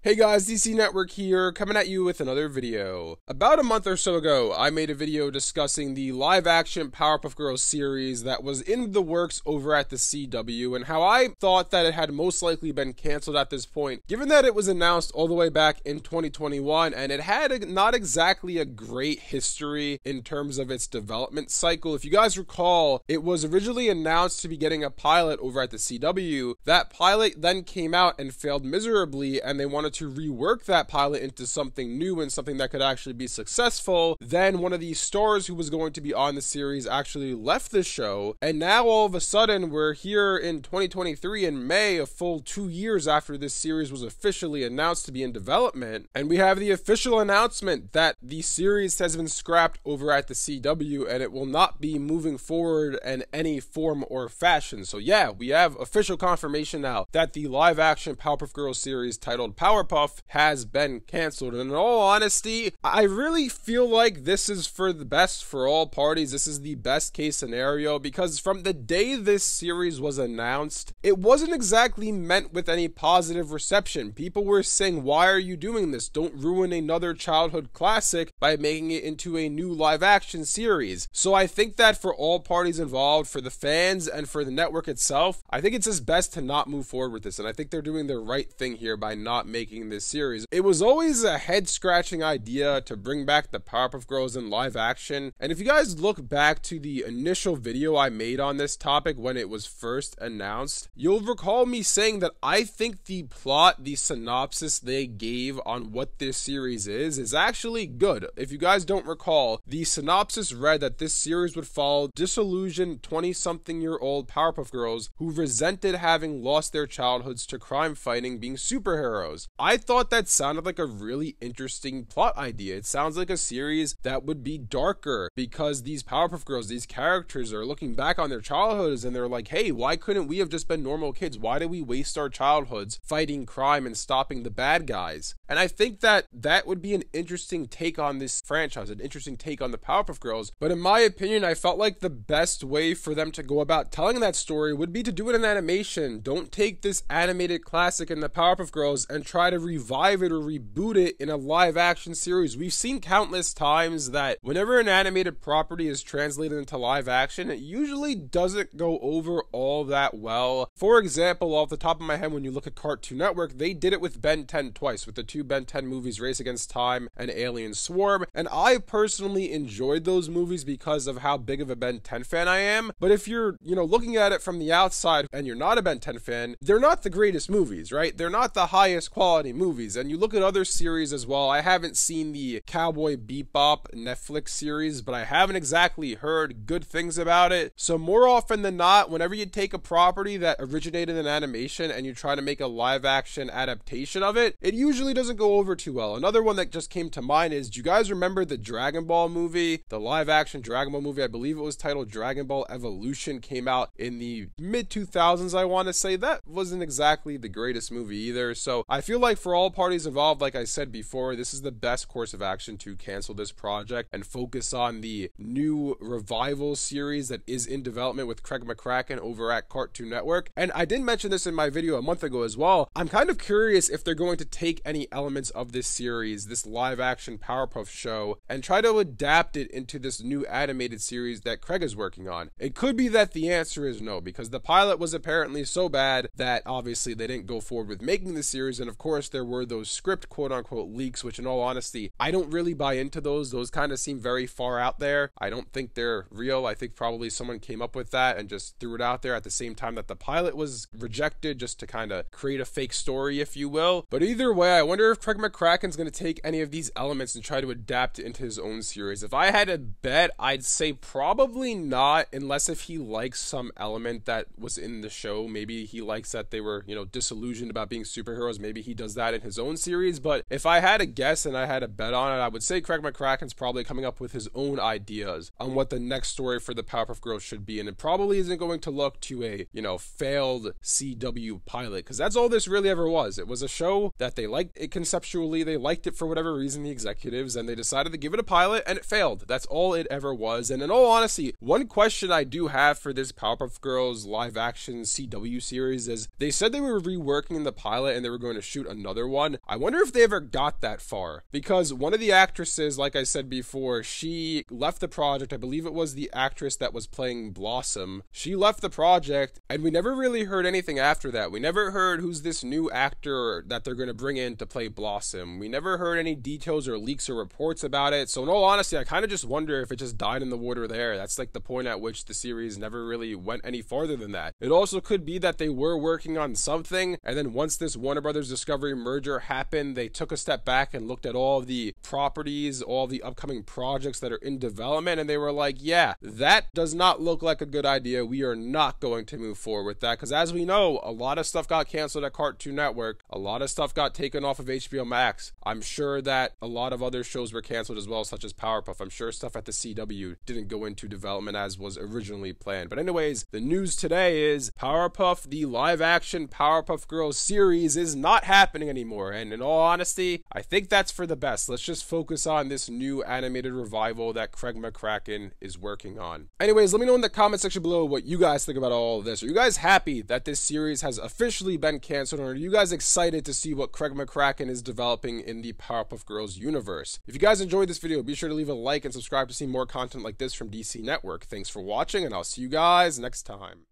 Hey guys, DC Network here, coming at you with another video. About a month or so ago, I made a video discussing the live-action Powerpuff Girls series that was in the works over at the CW, and how I thought that it had most likely been canceled at this point, given that it was announced all the way back in 2021, and it had not exactly a great history in terms of its development cycle. If you guys recall, it was originally announced to be getting a pilot over at the CW. That pilot then came out and failed miserably, and they wanted to rework that pilot into something new and something that could actually be successful. Then one of the stars who was going to be on the series actually left the show, and now all of a sudden we're here in 2023 in May, a full 2 years after this series was officially announced to be in development, and we have the official announcement that the series has been scrapped over at the CW and it will not be moving forward in any form or fashion. So yeah, we have official confirmation now that the live action Powerpuff Girls series titled Powerpuff has been canceled. And in all honesty, I really feel like this is for the best for all parties. This is the best case scenario, because from the day this series was announced, it wasn't exactly meant with any positive reception. People were saying, why are you doing this? Don't ruin another childhood classic by making it into a new live action series. So I think that for all parties involved, for the fans and for the network itself, I think it's just best to not move forward with this. And I think they're doing the right thing here by not making this series. It was always a head-scratching idea to bring back the Powerpuff Girls in live action, and if you guys look back to the initial video I made on this topic when it was first announced, you'll recall me saying that I think the plot, the synopsis they gave on what this series is actually good. If you guys don't recall, the synopsis read that this series would follow disillusioned 20-something-year-old Powerpuff Girls who resented having lost their childhoods to crime fighting being superheroes. I thought that sounded like a really interesting plot idea. It sounds like a series that would be darker, because these Powerpuff Girls, these characters, are looking back on their childhoods and they're like, hey, why couldn't we have just been normal kids? Why did we waste our childhoods fighting crime and stopping the bad guys? And I think that that would be an interesting take on this franchise, an interesting take on the Powerpuff Girls. But in my opinion, I felt like the best way for them to go about telling that story would be to do it in animation. Don't take this animated classic in the Powerpuff Girls and try to revive it or reboot it in a live action series. We've seen countless times that whenever an animated property is translated into live action, it usually doesn't go over all that well. For example, off the top of my head, when you look at Cartoon Network, they did it with Ben 10 twice, with the two Ben 10 movies, Race Against Time and Alien Swarm, and I personally enjoyed those movies because of how big of a Ben 10 fan I am. But if you're, looking at it from the outside and you're not a Ben 10 fan, they're not the greatest movies, right? They're not the highest quality movies. And you look at other series as well. I haven't seen the Cowboy Bebop Netflix series, but I haven't exactly heard good things about it. So more often than not, whenever you take a property that originated in animation and you try to make a live action adaptation of it, it usually doesn't go over too well. Another one that just came to mind is, do you guys remember the Dragon Ball movie? The live action Dragon Ball movie, I believe it was titled Dragon Ball Evolution, came out in the mid 2000s, I want to say. That wasn't exactly the greatest movie either. So I feel like for all parties involved, like I said before, this is the best course of action to cancel this project and focus on the new revival series that is in development with Craig McCracken over at Cartoon Network. And I did mention this in my video a month ago as well. I'm kind of curious if they're going to take any elements of this series, this live action Powerpuff show, and try to adapt it into this new animated series that Craig is working on. It could be that the answer is no, because the pilot was apparently so bad that obviously they didn't go forward with making the series. And of course there were those script quote-unquote leaks, which in all honesty, I don't really buy into those. Those kind of seem very far out there. I don't think they're real. I think probably someone came up with that and just threw it out there at the same time that the pilot was rejected, just to kind of create a fake story, if you will. But either way, I wonder if Craig McCracken's going to take any of these elements and try to adapt it into his own series. If I had to bet, I'd say probably not, unless if he likes some element that was in the show. Maybe he likes that they were, disillusioned about being superheroes. Maybe he does that in his own series. But if I had to guess and I had to bet on it, I would say Craig McCracken's probably coming up with his own ideas on what the next story for the Powerpuff Girls should be. And it probably isn't going to look to a, failed CW pilot, because that's all this really ever was. It was a show that they liked it conceptually, they liked it for whatever reason, the executives, and they decided to give it a pilot, and it failed. That's all it ever was. And in all honesty, one question I do have for this Powerpuff Girls live action CW series is, they said they were reworking the pilot and they were going to shoot another one. I wonder if they ever got that far, because one of the actresses, like I said before, she left the project. I believe it was the actress that was playing Blossom. She left the project, and we never really heard anything after that. We never heard who's this new actor that they're going to bring in to play Blossom. We never heard any details or leaks or reports about it. So in all honesty, I kind of just wonder if it just died in the water there. That's like the point at which the series never really went any farther than that. It also could be that they were working on something, and then once this Warner Brothers Discovery merger happened, they took a step back and looked at all the properties, all the upcoming projects that are in development, and they were like, yeah, that does not look like a good idea. We are not going to move forward with that, because as we know, a lot of stuff got canceled at Cartoon Network. A lot of stuff got taken off of HBO Max. I'm sure that a lot of other shows were canceled as well, such as Powerpuff. I'm sure stuff at the CW didn't go into development as was originally planned. But anyways, the news today is Powerpuff, the live-action Powerpuff Girls series, is not happening anymore. And in all honesty, I think that's for the best. Let's just focus on this new animated revival that Craig McCracken is working on. Anyways, let me know in the comment section below what you guys think about all of this. Are you guys happy that this series has officially been canceled, or are you guys excited to see what Craig McCracken is developing in the Powerpuff Girls universe? If you guys enjoyed this video, be sure to leave a like and subscribe to see more content like this from DC Network. Thanks for watching, and I'll see you guys next time.